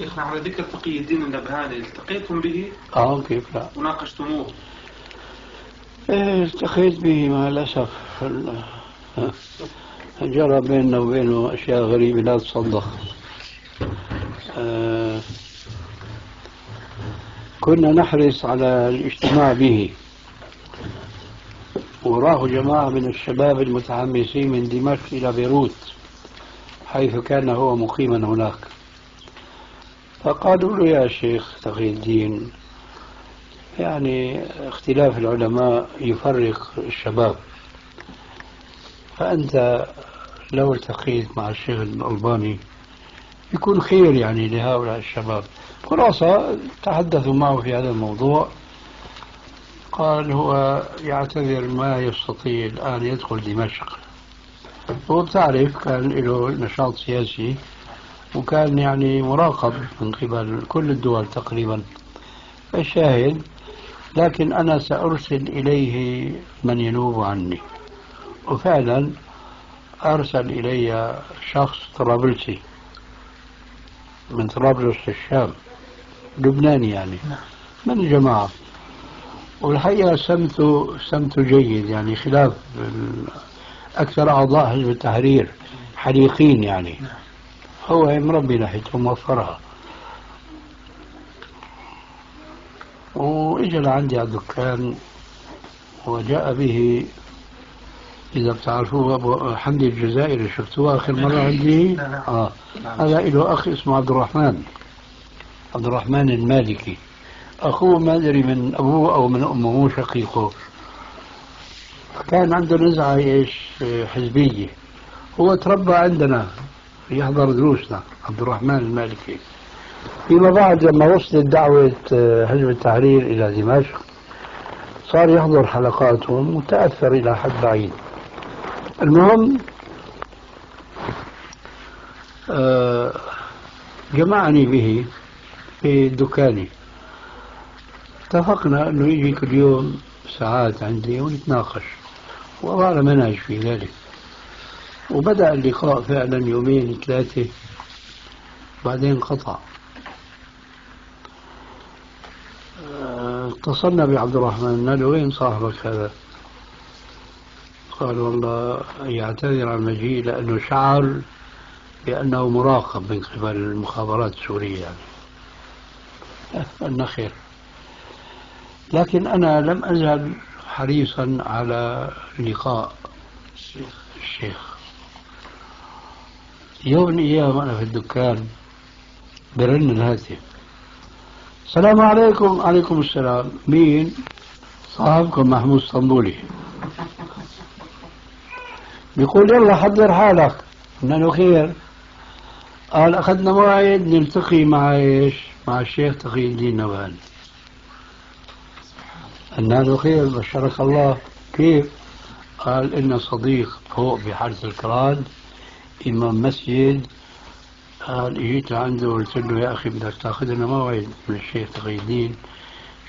شيخنا على ذكر تقي الدين النبهاني، التقيتم به؟ كيف لا؟ وناقشتموه؟ التقيت به مع الأسف. جرى بيننا وبينه أشياء غريبة لا تصدق. كنا نحرص على الاجتماع به، وراه جماعة من الشباب المتحمسين من دمشق إلى بيروت حيث كان هو مقيما هناك. فقالوا له يا شيخ تقي الدين، يعني اختلاف العلماء يفرق الشباب، فأنت لو التقيت مع الشيخ الألباني يكون خير يعني لهؤلاء الشباب. خلاصة تحدثوا معه في هذا الموضوع. قال هو يعتذر ما يستطيع الآن يدخل دمشق، هو بتعرف كان له نشاط سياسي وكان يعني مراقب من قبل كل الدول تقريبا. الشاهد، لكن أنا سأرسل إليه من ينوب عني. وفعلا أرسل إلي شخص طرابلسي من طرابلس الشام، لبناني يعني، من الجماعة. والحقيقة سمته جيد، يعني خلاف أكثر أعضاء حزب التحرير حريقين يعني. هو مربي لحيته موفرها، وإجا لعندي على الدكان وجاء به. إذا بتعرفوه أبو حمدي الجزائري، شفتوه آخر مرة عندي؟ هذا له أخ اسمه عبد الرحمن المالكي. أخوه ما أدري من أبوه أو من أمه، مو شقيقه. كان عنده نزعة حزبية. هو تربى عندنا يحضر دروسنا، عبد الرحمن المالكي. فيما بعد لما وصلت دعوة حزب التحرير إلى دمشق صار يحضر حلقاتهم وتأثر إلى حد بعيد. المهم جمعني به في دكاني. اتفقنا أنه يجي كل يوم ساعات عندي ونتناقش، وأنا منهج في ذلك. وبدأ اللقاء فعلا يومين ثلاثة، بعدين انقطع. اتصلنا بعبد الرحمن، قال له وين صاحبك هذا؟ قال والله يعتذر عن المجيء لأنه شعر بأنه مراقب من قبل المخابرات السورية يعني. قلنا خير. لكن أنا لم أزل حريصا على لقاء الشيخ. يوم من الأيام أنا في الدكان برن الهاتف، السلام عليكم. عليكم السلام. مين؟ صاحبكم محمود اسطنبولي. بيقول يلا حضر حالك. قلنا له خير. قال أخذنا موعد نلتقي مع مع الشيخ تقي الدين النبهاني. قلنا له خير بشرك الله. كيف؟ قال إن صديق فوق بحارة الكراد إمام مسجد، قال اجيت عنده قلت له يا أخي بدك تاخذ لنا موعد من الشيخ تقي الدين،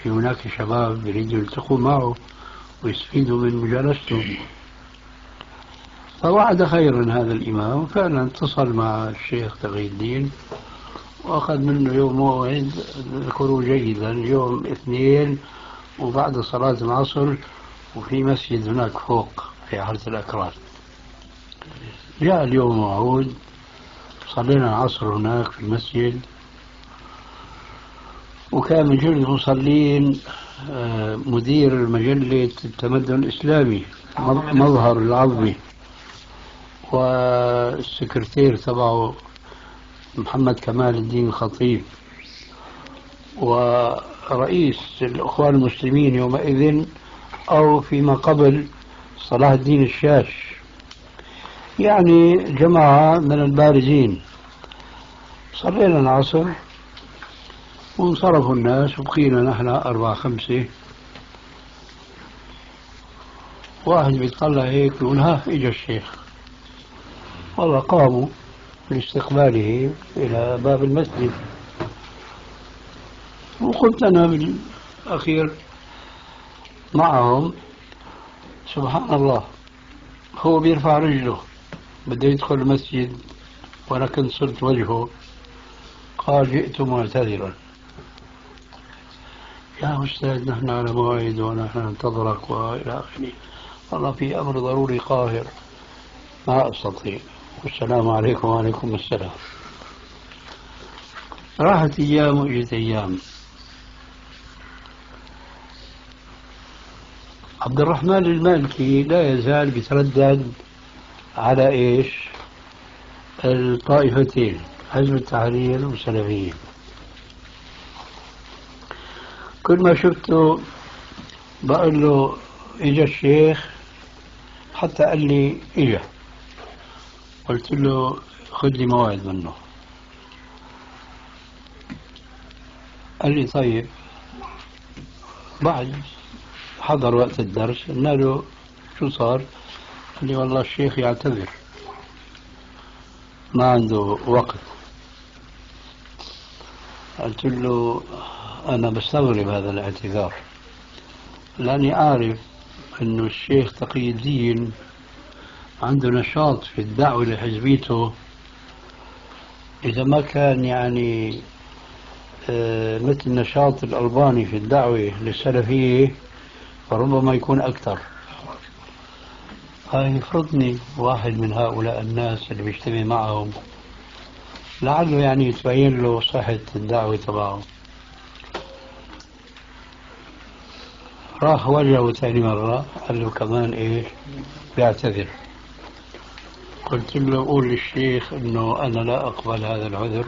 في هناك شباب يريدوا يلتقوا معه ويستفيدوا من مجالسته. فوعد خيرا هذا الإمام، فعلا اتصل مع الشيخ تقي الدين وأخذ منه يوم موعد ذكره جيدا، يوم اثنين وبعد صلاة العصر، وفي مسجد هناك فوق في حارة الأكراد. جاء اليوم موعود، صلينا العصر هناك في المسجد، وكان من جملة المصلين مدير مجلة التمدن الإسلامي مظهر العظمي، والسكرتير تبعه محمد كمال الدين الخطيب، ورئيس الأخوان المسلمين يومئذ أو فيما قبل صلاح الدين الشاش، يعني جماعة من البارزين. صلينا العصر وانصرفوا الناس وبقينا نحن 4 5. واحد بيطلع هيك يقول ها اجا الشيخ. والله قاموا لاستقباله إلى باب المسجد، وقلت أنا بالأخير معهم سبحان الله، هو بيرفع رجله بده يدخل المسجد وأنا كنت صرت وجهه، قال جئت معتذرا. يا أستاذ نحن على موعد ونحن ننتظرك وإلى آخره. والله في أمر ضروري قاهر ما أستطيع. والسلام عليكم وعليكم السلام. راحت أيام وإجت أيام. عبد الرحمن المالكي لا يزال يتردد على إيش؟ الطائفتين، حزب التحرير والسلفيين. كل ما شفته بقول له إجا الشيخ، حتى قال لي إجا، قلت له خذ لي موعد منه. قال لي طيب. بعد حضر وقت الدرس، قلنا له شو صار؟ قال لي والله الشيخ يعتذر ما عنده وقت. قلت له أنا بستغرب هذا الاعتذار، لأني أعرف أنه الشيخ تقي الدين عنده نشاط في الدعوة لحزبيته. إذا ما كان يعني مثل نشاط الألباني في الدعوة للسلفية فربما يكون أكثر. يفرضني واحد من هؤلاء الناس اللي بيجتمع معهم، لعله يعني تبين له صحة الدعوة تبعه. راح وجهه ثاني مرة، قال له كمان إيش بيعتذر. قلت له قول للشيخ إنه أنا لا أقبل هذا العذر،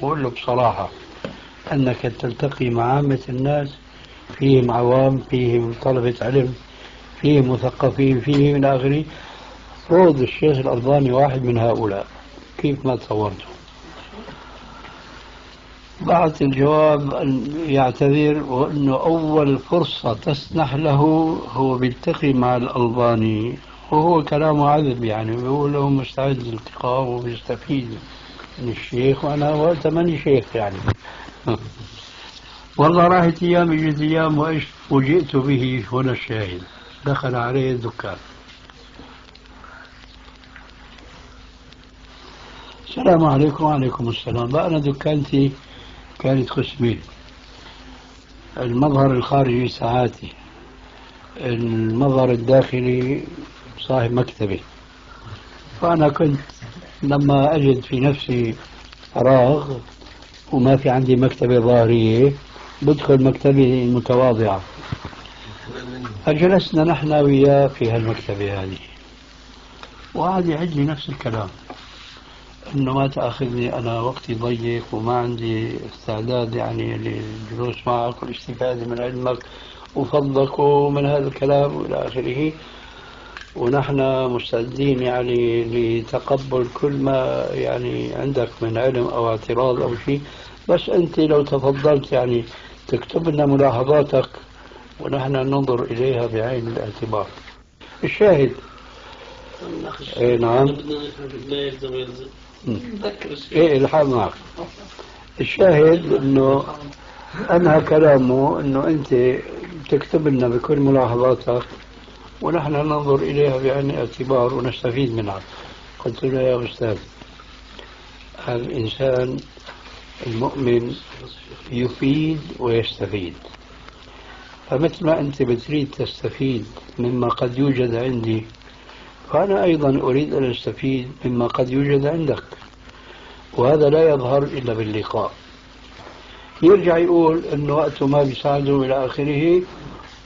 وقول له بصراحة أنك تلتقي مع عامة الناس، فيهم عوام، فيهم طلبة علم، فيهم مثقفين، فيهم من آخره. فوض الشيخ الألباني واحد من هؤلاء، كيف ما تصورته. بعت الجواب أن يعتذر، وأنه أول فرصة تسنح له هو بيلتقي مع الألباني، وهو كلامه عذب يعني، بيقول له مستعد للالتقاء وبيستفيد من الشيخ، وأنا وقتها ماني شيخ يعني. والله راحت أيام اجت أيام، وإيش فوجئت به هنا الشاهد. دخل عليه الدكان. السلام عليكم. وعليكم السلام. بقى أنا دكانتي كانت قسمين: المظهر الخارجي ساعاتي، المظهر الداخلي صاحب مكتبي. فأنا كنت لما أجد في نفسي فراغ وما في عندي مكتبة ظاهرية بدخل مكتبي المتواضعة. فجلسنا نحن وياه في هالمكتبة هذه، وقعد يعد لي نفس الكلام، انه ما تاخذني انا وقتي ضيق وما عندي استعداد يعني للجلوس معك والاستفاده من علمك وفضلك ومن هذا الكلام والى اخره، ونحن مستعدين يعني لتقبل كل ما يعني عندك من علم او اعتراض او شيء، بس انت لو تفضلت يعني تكتب لنا ملاحظاتك ونحن ننظر اليها بعين الاعتبار. الشاهد اي نعم ايه الحال معك. الشاهد انه انهى كلامه انه انت تكتب لنا بكل ملاحظاتك ونحن ننظر اليها بعين الاعتبار ونستفيد منها. قلت له يا استاذ، الانسان المؤمن يفيد ويستفيد، فمثل ما انت بتريد تستفيد مما قد يوجد عندي، فأنا أيضا أريد أن أستفيد مما قد يوجد عندك، وهذا لا يظهر إلا باللقاء. يرجع يقول أنه وقته ما بيساعده إلى آخره،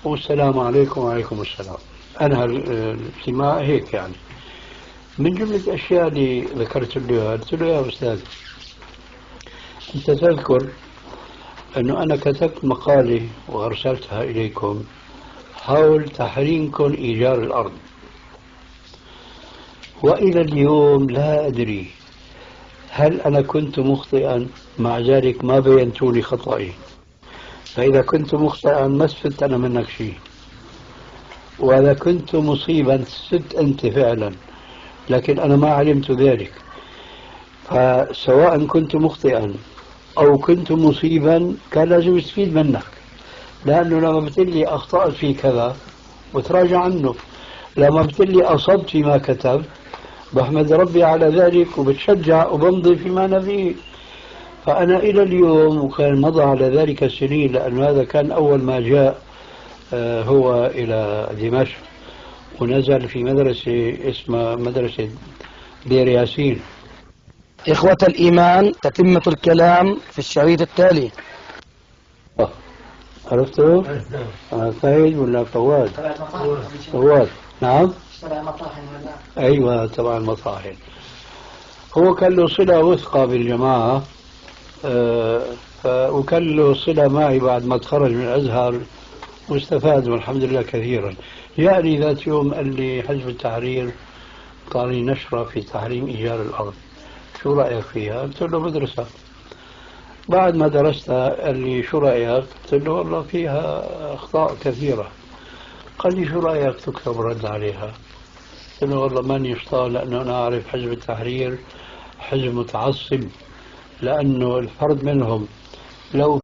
والسلام عليكم وعليكم السلام. أنا الاجتماع هيك يعني. من جملة الأشياء اللي ذكرت له، قلت له يا أستاذ، أنت تذكر أنه أنا كتبت مقالة وأرسلتها إليكم حول تحريمكم إيجار الأرض، وإلى اليوم لا أدري هل أنا كنت مخطئا، مع ذلك ما بينتوا لي خطأي. فإذا كنت مخطئا ما استفدت أنا منك شيء، وإذا كنت مصيبا استفدت أنت فعلا، لكن أنا ما علمت ذلك. فسواء كنت مخطئا أو كنت مصيبا كان لازم استفيد منك، لأنه لما بتقلي أخطأت في كذا وتراجع عنه، لما بتقلي أصبت فيما كتبت بحمد ربي على ذلك وبتشجع وبمضي فيما أنا فيه. فأنا إلى اليوم، وكان مضى على ذلك السنين، لأن هذا كان أول ما جاء هو إلى دمشق، ونزل في مدرسة اسمها مدرسة دير ياسين. إخوة الإيمان، تتمة الكلام في الشريط التالي. عرفته؟ سعيد ولا فواد؟ فواد، نعم. أيوة تبع المطاحن. هو كان له صلة وثقة بالجماعة، وكان له صلة معي بعد ما تخرج من الأزهر، واستفاد والحمد لله كثيرا. جاءني ذات يوم قال لي حزب التحرير قال لي نشرة في تحريم إيجار الأرض، شو رأيك فيها؟ قلت له بدرسها. بعد ما درستها قال لي شو رأيك؟ قلت له والله فيها أخطاء كثيرة. قال لي شو رأيك تكتب رد عليها؟ قلت له والله ماني شطار، لأنه أنا أعرف حزب التحرير حزب متعصب، لأنه الفرد منهم لو